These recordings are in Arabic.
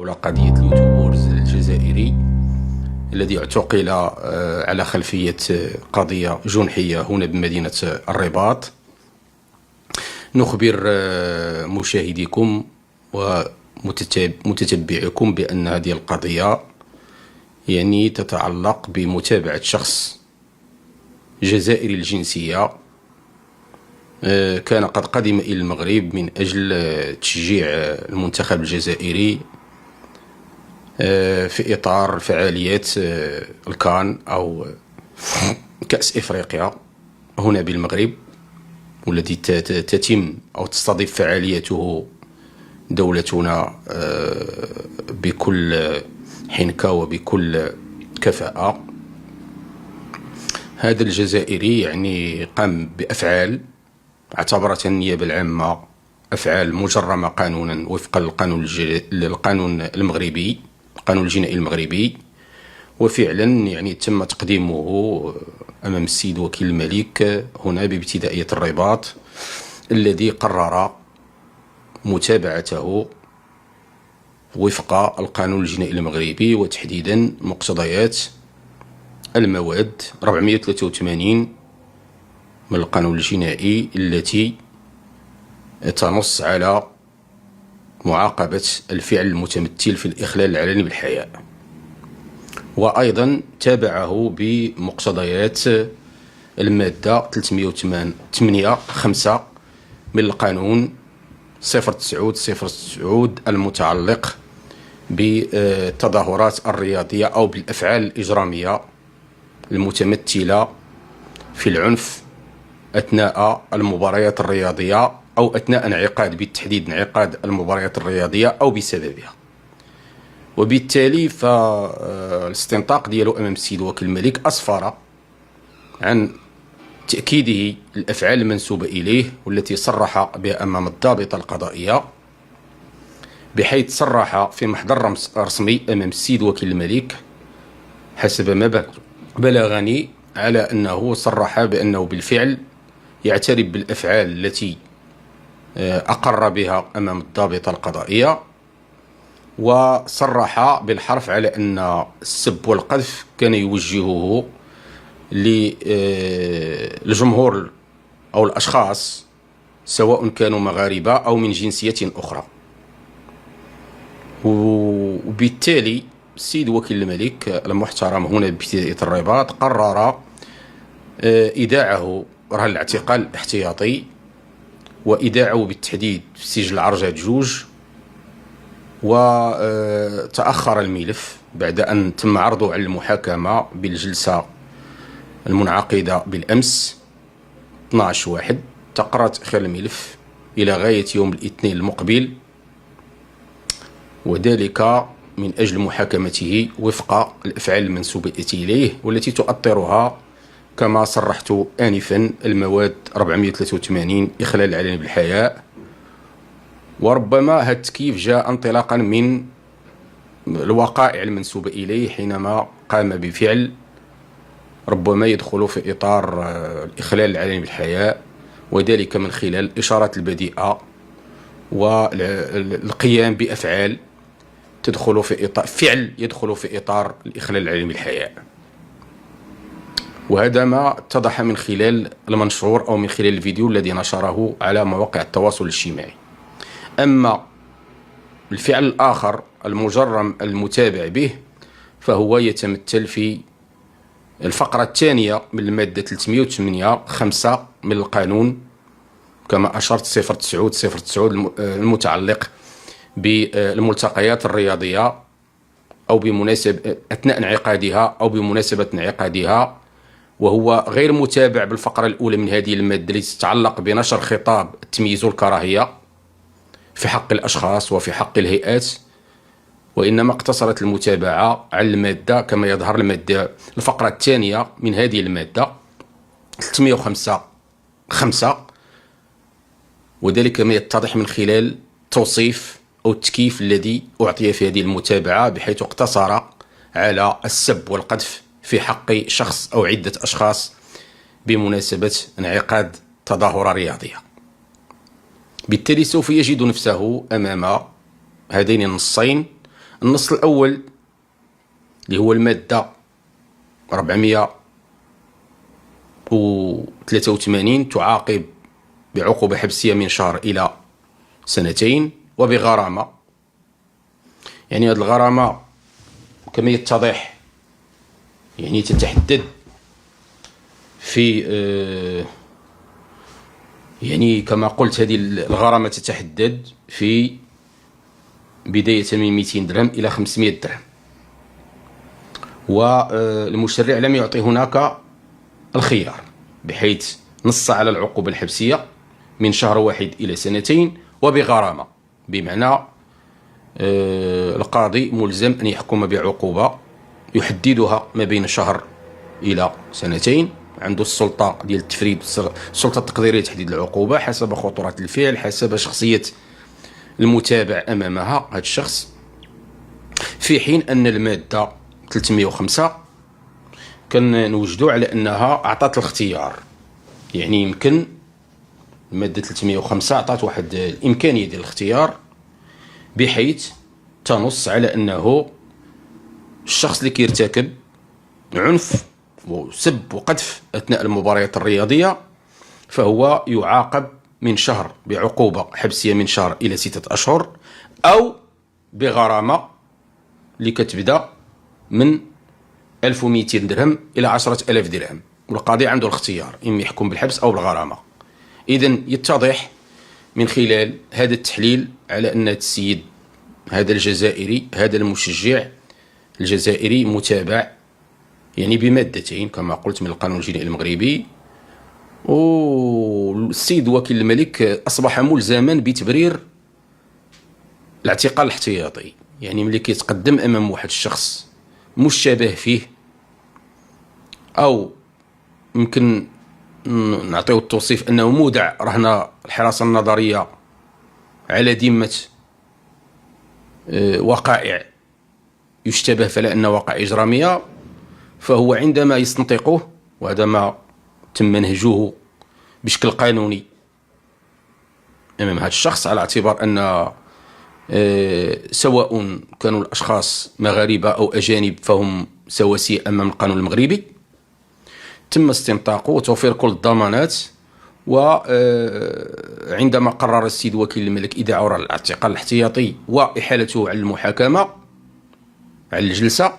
حول قضية اليوتيوبرز الجزائري الذي اعتقل على خلفية قضية جنحية هنا بمدينة الرباط. نخبر مشاهديكم ومتتبعكم بأن هذه القضية تتعلق بمتابعة شخص جزائري الجنسية كان قد قدم إلى المغرب من أجل تشجيع المنتخب الجزائري في إطار فعاليات الكان أو كأس إفريقيا هنا بالمغرب، والتي تتم أو تستضيف فعاليته دولتنا بكل حنكة وبكل كفاءة. هذا الجزائري قام بأفعال اعتبرتها النيابة العامة أفعال مجرمة قانونا وفقا للقانون المغربي، القانون الجنائي المغربي، وفعلا تم تقديمه أمام السيد وكيل الملك هنا بابتدائية الرباط، الذي قرر متابعته وفق القانون الجنائي المغربي، وتحديدا مقتضيات المواد 483 من القانون الجنائي التي تنص على معاقبة الفعل المتمثل في الإخلال العلني بالحياء، وأيضا تابعه بمقتضيات المادة 308.5 من القانون 0909 المتعلق بالتظاهرات الرياضية أو بالأفعال الإجرامية المتمثلة في العنف أثناء المباريات الرياضية أو أثناء بالتحديد انعقاد المباريات الرياضية أو بسببها. وبالتالي فالاستنطاق ديالو أمام السيد وكيل الملك أسفر عن تأكيده الأفعال المنسوبة إليه، والتي صرح بها أمام الضابطة القضائية، بحيث صرح في محضر رسمي أمام السيد وكيل الملك حسب ما بلغني على أنه صرح بأنه بالفعل يعترف بالأفعال التي أقر بها أمام الضابطة القضائية، وصرح بالحرف على أن السب والقذف كان يوجهه للجمهور أو الأشخاص سواء كانوا مغاربة أو من جنسية أخرى. وبالتالي السيد وكيل الملك المحترم هنا بابتدائية الرباط قرر إيداعه رهن الاعتقال الاحتياطي وإيداعه بالتحديد في سجل عرجات 2، وتأخر الملف بعد أن تم عرضه على المحاكمة بالجلسة المنعقدة بالأمس 12/1. تقرر تأخير الملف إلى غاية يوم الاثنين المقبل، وذلك من أجل محاكمته وفق الأفعال المنسوبة إليه، والتي تؤطرها كما صرحت آنفا المواد 483 إخلال العلني بالحياء. وربما هذا التكييف جاء انطلاقا من الوقائع المنسوبة إليه حينما قام بفعل ربما يدخل في إطار الإخلال العلني بالحياء، وذلك من خلال الإشارات البذيئة والقيام بأفعال تدخل في إطار يدخل في إطار الإخلال العلني بالحياء. وهذا ما اتضح من خلال المنشور أو من خلال الفيديو الذي نشره على مواقع التواصل الاجتماعي. أما الفعل الآخر المجرم المتابع به فهو يتمثل في الفقرة الثانية من المادة 308.5 من القانون كما أشرت 0909 المتعلق بالملتقيات الرياضية أو بمناسبة أثناء انعقادها أو بمناسبة انعقادها، وهو غير متابع بالفقرة الأولى من هذه المادة التي تتعلق بنشر خطاب التمييز والكراهية في حق الأشخاص وفي حق الهيئات، وإنما اقتصرت المتابعة على المادة كما يظهر الفقرة الثانية من هذه المادة 305.5، وذلك ما يتضح من خلال توصيف أو التكييف الذي أعطي في هذه المتابعة، بحيث اقتصر على السب والقذف في حق شخص أو عدة أشخاص بمناسبة انعقاد تظاهرة رياضية. بالتالي سوف يجد نفسه أمام هذين النصين النص الأول اللي هو المادة 483 تعاقب بعقوبة حبسية من شهر إلى سنتين وبغرامة. يعني هذه الغرامة كما يتضح يعني تتحدد في يعني كما قلت هذه الغرامة تتحدد في بداية من 200 درهم إلى 500 درهم. والمشرع لم يعطي هناك الخيار، بحيث نص على العقوبة الحبسية من شهر واحد إلى سنتين وبغرامة، بمعنى القاضي ملزم أن يحكم بعقوبة يحددها ما بين شهر إلى سنتين. عنده السلطة ديال التفريد، السلطة التقديرية تحديد العقوبة حسب خطورة الفعل، حسب شخصية المتابع أمامها هذا الشخص. في حين أن المادة 305 كان نوجدوا على أنها أعطت الاختيار، يعني يمكن المادة 305 أعطت واحد الإمكانية ديال الاختيار، بحيث تنص على أنه الشخص اللي كيرتكب عنف وسب وقذف أثناء المباريات الرياضية فهو يعاقب من شهر بعقوبة حبسية من شهر إلى 6 أشهر، أو بغرامة اللي كتبدا من 1200 درهم إلى 10,000 درهم. والقاضي عنده الاختيار، إما يحكم بالحبس أو بالغرامة. إذن يتضح من خلال هذا التحليل على أن السيد هذا الجزائري، هذا المشجع الجزائري متابع يعني بمادتين كما قلت من القانون الجنائي المغربي. والسيد وكيل الملك أصبح ملزما بتبرير الاعتقال الاحتياطي، يعني ملي كيتقدم أمام واحد الشخص مشتبه فيه، أو يمكن نعطيو التوصيف أنه مودع رهن الحراسة النظرية على ذمة وقائع يشتبه فلا أن وقائع إجرامية، فهو عندما يستنطقه، وهذا ما تم منهجه بشكل قانوني أمام هذا الشخص، على اعتبار أن سواء كانوا الأشخاص مغاربة أو أجانب فهم سواسية أمام القانون المغربي، تم استنطاقه وتوفير كل الضمانات. وعندما قرر السيد وكيل الملك إيداع الاعتقال الاحتياطي وإحالته على المحاكمة على الجلسة،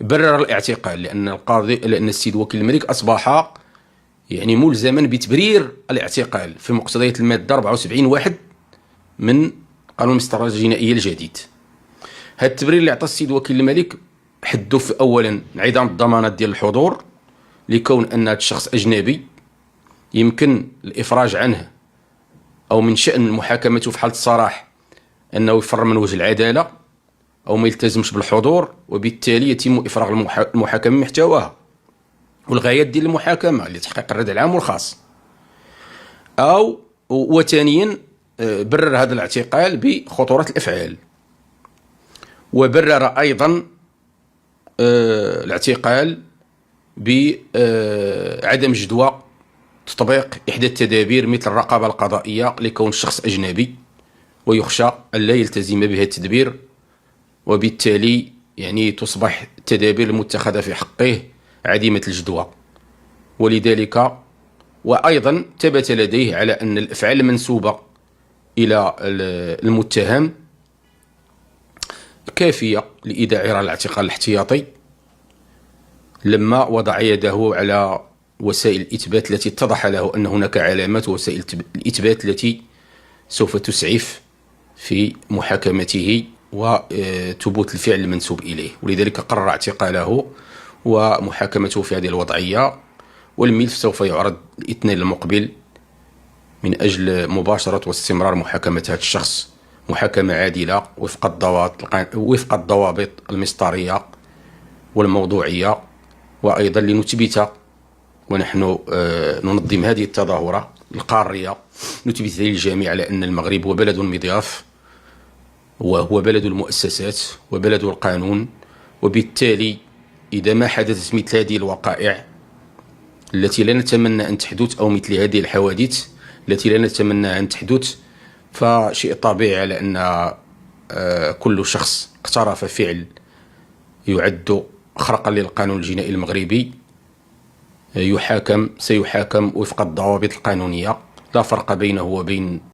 برر الاعتقال لأن السيد وكيل الملك أصبح يعني ملزما بتبرير الاعتقال في مقتضيات المادة 74(1) من قانون المسطرة الجنائية الجديد. هذا التبرير اللي عطى السيد وكيل الملك حده في أولا انعدام الضمانات ديال الحضور، لكون أن هذا الشخص أجنبي يمكن الإفراج عنه أو من شأن محاكمته في حالة الصراح أنه يفر من وجه العدالة أو ما يلتزمش بالحضور، وبالتالي يتم إفراغ المحاكمة من محتواها والغايات ديال المحاكمة لتحقيق الردع العام والخاص. أو وثانيا برر هذا الاعتقال بخطورة الأفعال، وبرر أيضا الاعتقال بعدم جدوى تطبيق إحدى التدابير مثل الرقابة القضائية لكون الشخص أجنبي ويخشى أن لا يلتزم بها التدبير، وبالتالي يعني تصبح التدابير المتخذة في حقه عديمة الجدوى. ولذلك وأيضا ثبت لديه على أن الأفعال المنسوبة إلى المتهم كافية لإيداع الاعتقال الاحتياطي لما وضع يده على وسائل الإثبات التي اتضح له أن هناك علامات وسائل الإثبات التي سوف تسعف في محاكمته وثبوت الفعل المنسوب إليه. ولذلك قرر اعتقاله ومحاكمته في هذه الوضعية، والملف سوف يعرض الاثنين المقبل من أجل مباشرة واستمرار محاكمة هذا الشخص محاكمة عادلة وفق الضوابط المسطرية والموضوعية. وأيضا لنثبت ونحن ننظم هذه التظاهرة القارية، نثبت للجميع على أن المغرب هو بلد مضياف، وهو بلد المؤسسات وبلد القانون. وبالتالي إذا ما حدثت مثل هذه الوقائع التي لا نتمنى أن تحدث، أو مثل هذه الحوادث التي لا نتمنى أن تحدث، فشيء طبيعي على أن كل شخص اقترف فعل يعد خرقا للقانون الجنائي المغربي سيحاكم وفق الضوابط القانونية، لا فرق بينه وبين